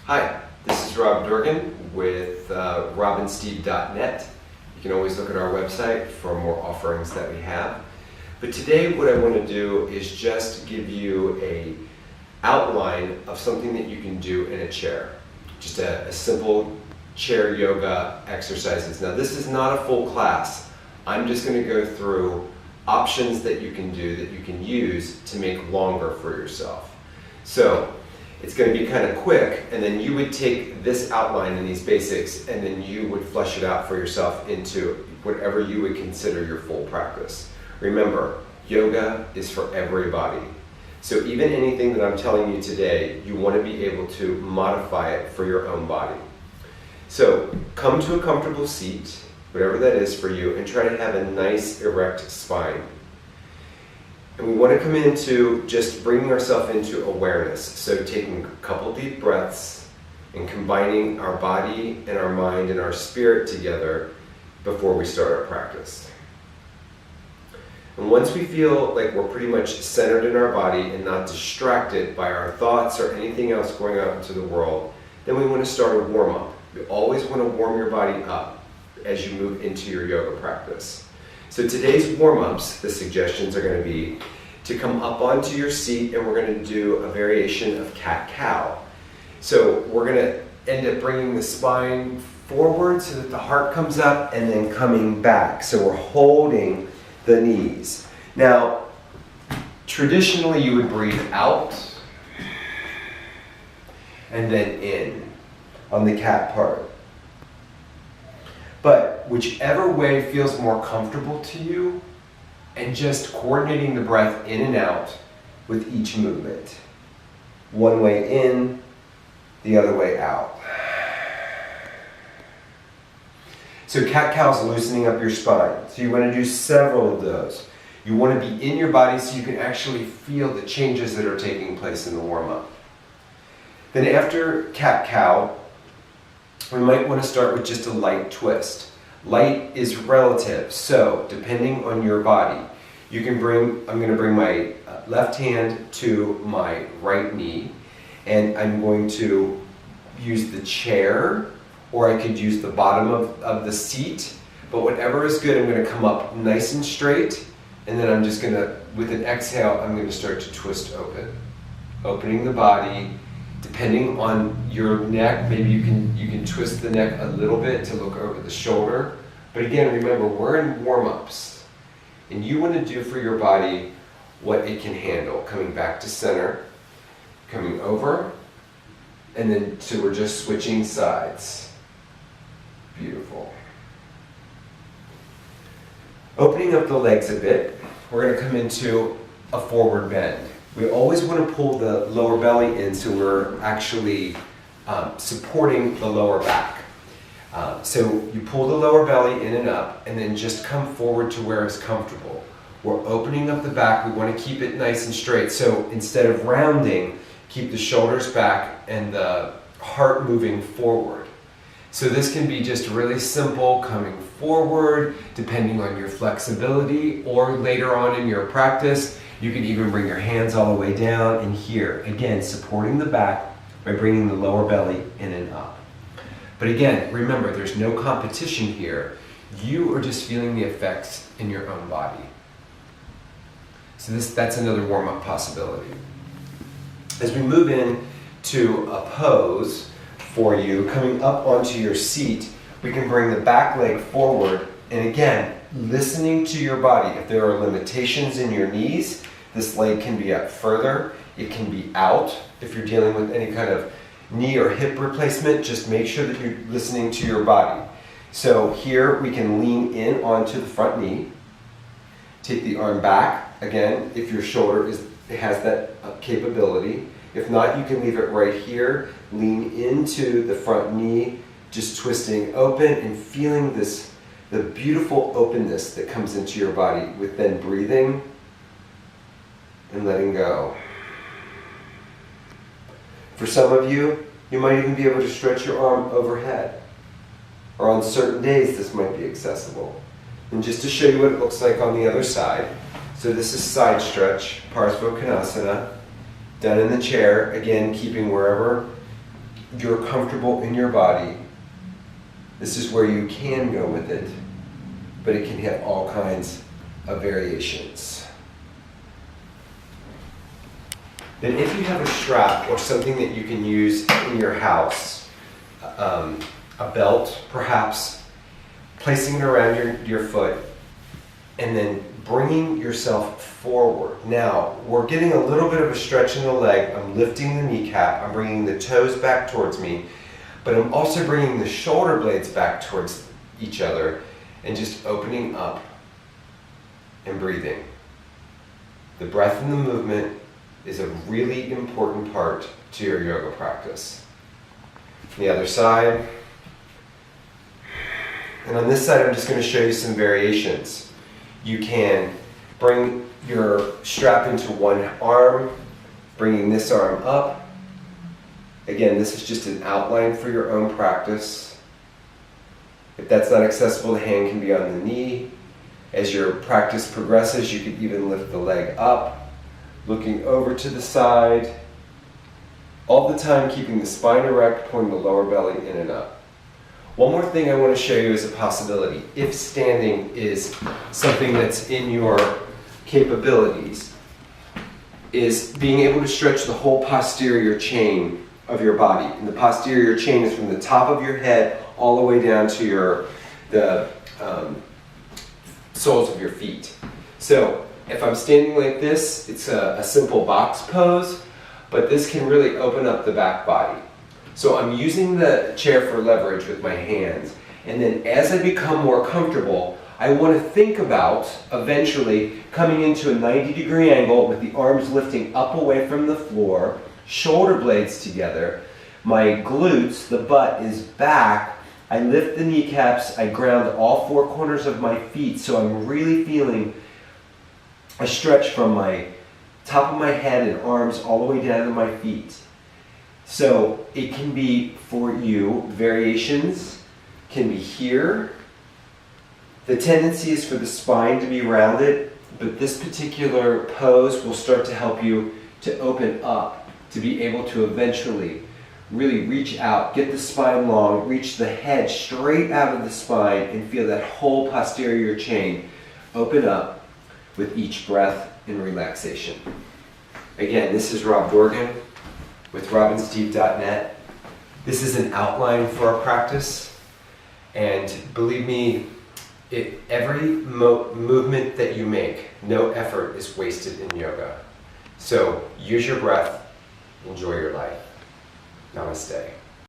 Hi, this is Rob Durgan with robinsteve.net. You can always look at our website for more offerings that we have. But today what I want to do is just give you a outline of something that you can do in a chair. Just a simple chair yoga exercises. Now this is not a full class. I'm just going to go through options that you can do that you can use to make longer for yourself. So it's going to be kind of quick, and then you would take this outline and these basics and then you would flesh it out for yourself into whatever you would consider your full practice. Remember, yoga is for everybody. So even anything that I'm telling you today, you want to be able to modify it for your own body. So come to a comfortable seat, whatever that is for you, and try to have a nice erect spine. And we want to come into just bringing ourselves into awareness. So taking a couple deep breaths and combining our body and our mind and our spirit together before we start our practice. And once we feel like we're pretty much centered in our body and not distracted by our thoughts or anything else going out into the world, then we want to start a warm-up. You always want to warm your body up as you move into your yoga practice. So today's warm-ups, the suggestions are going to be to come up onto your seat, and we're going to do a variation of cat-cow. So we're going to end up bringing the spine forward so that the heart comes up and then coming back. So we're holding the knees. Now, traditionally you would breathe out and then in on the cat part. But whichever way feels more comfortable to you, and just coordinating the breath in and out with each movement. One way in, the other way out. So cat-cow is loosening up your spine. So you want to do several of those. You want to be in your body so you can actually feel the changes that are taking place in the warm-up. Then after cat-cow, we might want to start with just a light twist. Light is relative, so depending on your body, you can I'm going to bring my left hand to my right knee, and I'm going to use the chair, or I could use the bottom of the seat, but whatever is good, I'm going to come up nice and straight, and then I'm just going to, with an exhale, I'm going to start to twist open. Opening the body. Depending on your neck, maybe you can twist the neck a little bit to look over the shoulder. But again, remember, we're in warm-ups. And you want to do for your body what it can handle. Coming back to center, coming over, and then so we're just switching sides. Beautiful. Opening up the legs a bit, we're going to come into a forward bend. We always want to pull the lower belly in so we're actually supporting the lower back. So you pull the lower belly in and up, and then just come forward to where it's comfortable. We're opening up the back. We want to keep it nice and straight. So instead of rounding, keep the shoulders back and the heart moving forward. So this can be just really simple, coming forward, depending on your flexibility, or later on in your practice, you can even bring your hands all the way down and here. Again, supporting the back by bringing the lower belly in and up. But again, remember, there's no competition here. You are just feeling the effects in your own body. So that's another warm-up possibility. As we move in to a pose for you, coming up onto your seat, we can bring the back leg forward, and again, listening to your body. If there are limitations in your knees, this leg can be up further. It can be out. If you're dealing with any kind of knee or hip replacement, just make sure that you're listening to your body. So here we can lean in onto the front knee. Take the arm back. Again, if your shoulder has that capability. If not, you can leave it right here. Lean into the front knee, just twisting open and feeling the beautiful openness that comes into your body with then breathing and letting go. For some of you, you might even be able to stretch your arm overhead. Or on certain days, this might be accessible. And just to show you what it looks like on the other side. So this is side stretch, Parsva Konasana. Done in the chair, again, keeping wherever you're comfortable in your body, this is where you can go with it, but it can have all kinds of variations. Then if you have a strap or something that you can use in your house, a belt perhaps, placing it around your foot, and then bringing yourself forward. Now, we're getting a little bit of a stretch in the leg. I'm lifting the kneecap. I'm bringing the toes back towards me, but I'm also bringing the shoulder blades back towards each other and just opening up and breathing. The breath and the movement is a really important part to your yoga practice. The other side. And on this side, I'm just going to show you some variations. You can bring your strap into one arm, bringing this arm up. Again, this is just an outline for your own practice. If that's not accessible, the hand can be on the knee. As your practice progresses, you can even lift the leg up, looking over to the side, all the time keeping the spine erect, pulling the lower belly in and up. One more thing I want to show you as a possibility, if standing is something that's in your capabilities, is being able to stretch the whole posterior chain of your body. And the posterior chain is from the top of your head all the way down to the soles of your feet. So if I'm standing like this, it's a simple box pose, but this can really open up the back body. So I'm using the chair for leverage with my hands, and then as I become more comfortable, I want to think about eventually coming into a 90-degree angle with the arms lifting up away from the floor, shoulder blades together, my glutes, the butt is back, I lift the kneecaps, I ground all four corners of my feet, so I'm really feeling a stretch from my top of my head and arms all the way down to my feet. So it can be for you, variations can be here. The tendency is for the spine to be rounded, but this particular pose will start to help you to open up, to be able to eventually really reach out, get the spine long, reach the head straight out of the spine, and feel that whole posterior chain open up with each breath and relaxation. Again, this is Rob Dorgan with robandsteve.net. This is an outline for our practice, and believe me, every movement that you make, no effort is wasted in yoga. So use your breath, enjoy your life. Namaste.